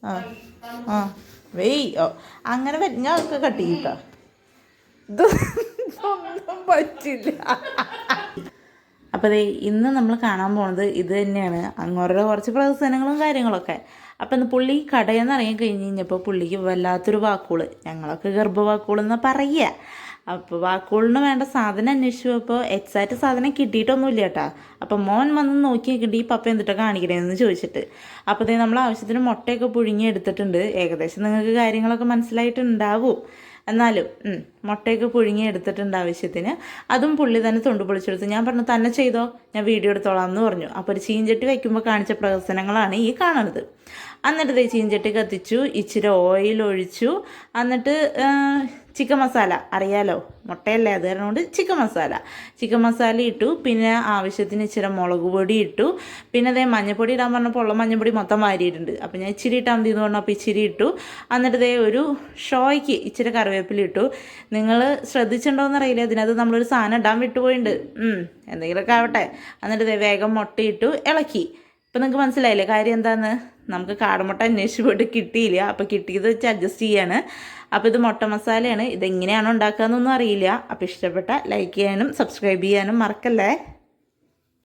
ആ ആ വെയ് ഓ അങ്ങനെ ഒക്കെ കട്ട് ചെയ്യട്ടോ. ഇതൊന്നും പറ്റില്ല. അപ്പോൾ ദേ ഇന്ന് നമ്മൾ കാണാൻ പോണത് ഇത് തന്നെയാണ്, അങ്ങോരുടെ കുറച്ച് പ്രവർത്തനങ്ങളും കാര്യങ്ങളൊക്കെ. അപ്പം ഇന്ന് പുള്ളി കടയിൽ നിന്ന് ഇറങ്ങി കഴിഞ്ഞ് കഴിഞ്ഞപ്പോൾ പുള്ളിക്ക് വല്ലാത്തൊരു വാക്കുകൾ, ഞങ്ങളൊക്കെ ഗർഭവാക്കുകൾ എന്നാണ് പറയുക. അപ്പോൾ വാക്കുകളിന് വേണ്ട സാധനം അന്വേഷിച്ചു പോയപ്പോൾ എക്സാക്റ്റ് സാധനം കിട്ടിയിട്ടൊന്നുമില്ല കേട്ടോ. അപ്പം മോൻ വന്ന് നോക്കി നോക്കിയിട്ട് ഈ പപ്പ എന്തിട്ടാണ് കാണിക്കണേന്ന് ചോദിച്ചിട്ട്. അപ്പോൾ ദേ നമ്മൾ ആവശ്യത്തിന് മുട്ടയൊക്കെ പുഴുങ്ങി എടുത്തിട്ടുണ്ട്. ഏകദേശം നിങ്ങൾക്ക് കാര്യങ്ങളൊക്കെ മനസ്സിലായിട്ടുണ്ടാവും. എന്നാലും മുട്ടയൊക്കെ പുഴുങ്ങി എടുത്തിട്ടുണ്ട് ആവശ്യത്തിന്. അതും പുള്ളി തന്നെ തൊണ്ട് പൊളിച്ചെടുത്ത്. ഞാൻ പറഞ്ഞു തന്നെ ചെയ്തോ, ഞാൻ വീഡിയോ എടുത്തോളാം എന്ന് പറഞ്ഞു. അപ്പോൾ ഒരു ചീഞ്ചട്ടി വയ്ക്കുമ്പോൾ കാണിച്ച പ്രവർത്തനങ്ങളാണ് ഈ കാണുന്നത്. എന്നിട്ട് ദേ ചീഞ്ചട്ടി കത്തിച്ചു, ഇച്ചിരി ഓയിൽ ഒഴിച്ചു. എന്നിട്ട് ചിക്കൻ മസാല അറിയാലോ, മുട്ടയല്ലേ അത് കാരണം കൊണ്ട് ചിക്കൻ മസാല ഇട്ടു. പിന്നെ ആവശ്യത്തിന് ഇച്ചിരി മുളക് പൊടി ഇട്ടു. പിന്നെ അതേ മഞ്ഞപ്പൊടി ഇടാൻ പറഞ്ഞപ്പോൾ ഉള്ള മഞ്ഞപ്പൊടി മൊത്തം വാരിയിട്ടുണ്ട്. അപ്പോൾ ഞാൻ ഇച്ചിരി ഇട്ടാൽ മതി എന്ന് പറഞ്ഞപ്പോൾ ഇച്ചിരി ഇട്ടു. എന്നിട്ട് ദേ ഒരു ഷോയ്ക്ക് ഇച്ചിരി കറിവേപ്പില ഇട്ടു. നിങ്ങൾ ശ്രദ്ധിച്ചിട്ടുണ്ടോയെന്ന് അറിയില്ല, ഇതിനകത്ത് നമ്മളൊരു സാധനം ഇടാൻ വിട്ടുപോയിട്ടുണ്ട്. എന്തെങ്കിലുമൊക്കെ ആവട്ടെ. എന്നിട്ട് ദേ വേഗം മുട്ടയിട്ടു, ഇളക്കി. ഇപ്പം നിങ്ങൾക്ക് മനസ്സിലായില്ലേ കാര്യം എന്താണെന്ന്? നമുക്ക് കാടമുട്ട അന്വേഷിച്ച് പോയിട്ട് കിട്ടിയില്ല. അപ്പോൾ കിട്ടിയത് വെച്ച് അഡ്ജസ്റ്റ് ചെയ്യാണ്. അപ്പോൾ ഇത് മുട്ട മസാലയാണ്. ഇതെങ്ങനെയാണോ ഉണ്ടാക്കുക എന്നൊന്നും അറിയില്ല. അപ്പോൾ ഇഷ്ടപ്പെട്ട ലൈക്ക് ചെയ്യാനും സബ്സ്ക്രൈബ് ചെയ്യാനും മറക്കല്ലേ.